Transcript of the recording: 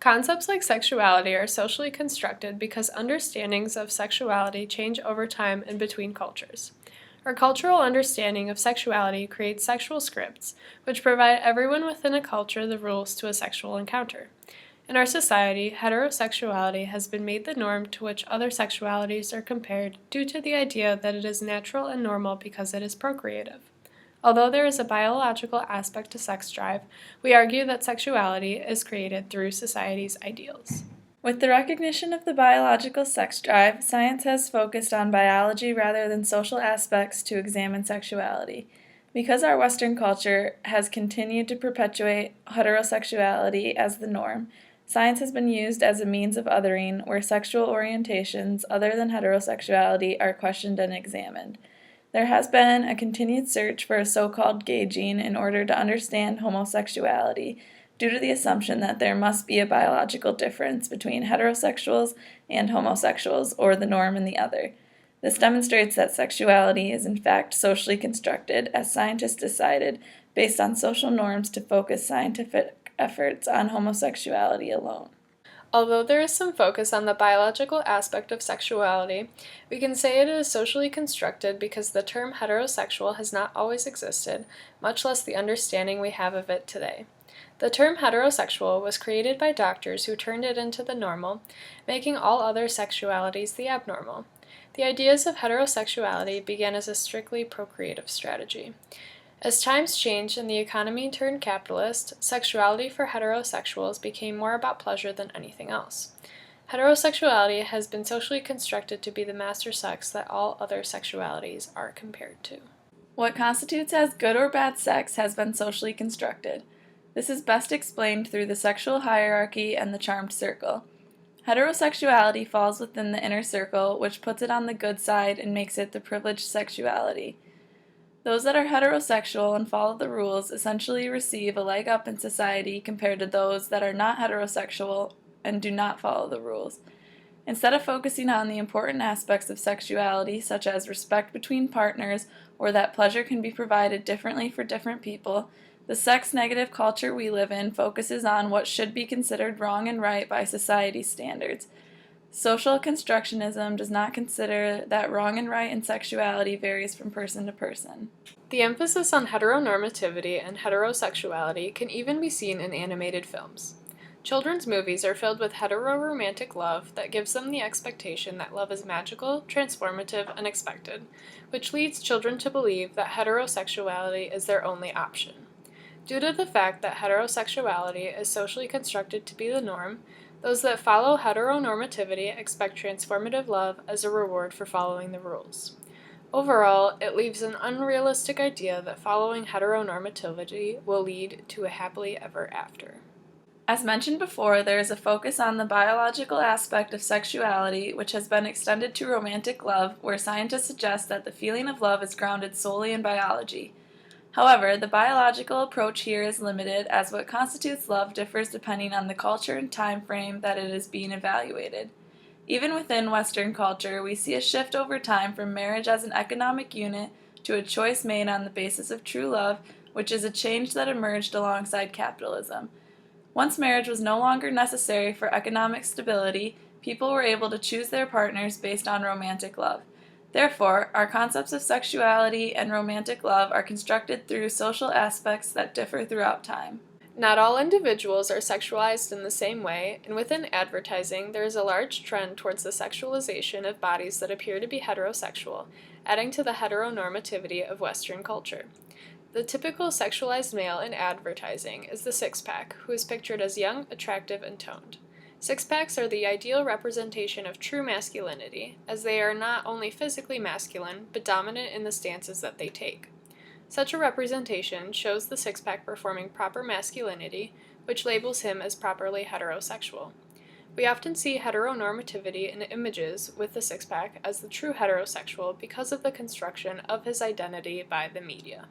Concepts like sexuality are socially constructed because understandings of sexuality change over time and between cultures. Our cultural understanding of sexuality creates sexual scripts, which provide everyone within a culture the rules to a sexual encounter. In our society, heterosexuality has been made the norm to which other sexualities are compared due to the idea that it is natural and normal because it is procreative. Although there is a biological aspect to sex drive, we argue that sexuality is created through society's ideals. With the recognition of the biological sex drive, science has focused on biology rather than social aspects to examine sexuality. Because our Western culture has continued to perpetuate heterosexuality as the norm, science has been used as a means of othering where sexual orientations other than heterosexuality are questioned and examined. There has been a continued search for a so-called gay gene in order to understand homosexuality, due to the assumption that there must be a biological difference between heterosexuals and homosexuals, or the norm and the other. This demonstrates that sexuality is in fact socially constructed, as scientists decided, based on social norms, to focus scientific efforts on homosexuality alone. Although there is some focus on the biological aspect of sexuality, we can say it is socially constructed because the term heterosexual has not always existed, much less the understanding we have of it today. The term heterosexual was created by doctors who turned it into the normal, making all other sexualities the abnormal. The ideas of heterosexuality began as a strictly procreative strategy. As times changed and the economy turned capitalist, sexuality for heterosexuals became more about pleasure than anything else. Heterosexuality has been socially constructed to be the master sex that all other sexualities are compared to. What constitutes as good or bad sex has been socially constructed. This is best explained through the sexual hierarchy and the charmed circle. Heterosexuality falls within the inner circle, which puts it on the good side and makes it the privileged sexuality. Those that are heterosexual and follow the rules essentially receive a leg up in society compared to those that are not heterosexual and do not follow the rules. Instead of focusing on the important aspects of sexuality, such as respect between partners or that pleasure can be provided differently for different people, the sex-negative culture we live in focuses on what should be considered wrong and right by society's standards. Social constructionism does not consider that wrong and right in sexuality varies from person to person. The emphasis on heteronormativity and heterosexuality can even be seen in animated films. Children's movies are filled with heteroromantic love that gives them the expectation that love is magical, transformative, and expected, which leads children to believe that heterosexuality is their only option. Due to the fact that heterosexuality is socially constructed to be the norm, those that follow heteronormativity expect transformative love as a reward for following the rules. Overall, it leaves an unrealistic idea that following heteronormativity will lead to a happily ever after. As mentioned before, there is a focus on the biological aspect of sexuality, which has been extended to romantic love, where scientists suggest that the feeling of love is grounded solely in biology. However, the biological approach here is limited, as what constitutes love differs depending on the culture and time frame that it is being evaluated. Even within Western culture, we see a shift over time from marriage as an economic unit to a choice made on the basis of true love, which is a change that emerged alongside capitalism. Once marriage was no longer necessary for economic stability, people were able to choose their partners based on romantic love. Therefore, our concepts of sexuality and romantic love are constructed through social aspects that differ throughout time. Not all individuals are sexualized in the same way, and within advertising, there is a large trend towards the sexualization of bodies that appear to be heterosexual, adding to the heteronormativity of Western culture. The typical sexualized male in advertising is the six-pack, who is pictured as young, attractive, and toned. Six-packs are the ideal representation of true masculinity, as they are not only physically masculine, but dominant in the stances that they take. Such a representation shows the six-pack performing proper masculinity, which labels him as properly heterosexual. We often see heteronormativity in images with the six-pack as the true heterosexual because of the construction of his identity by the media.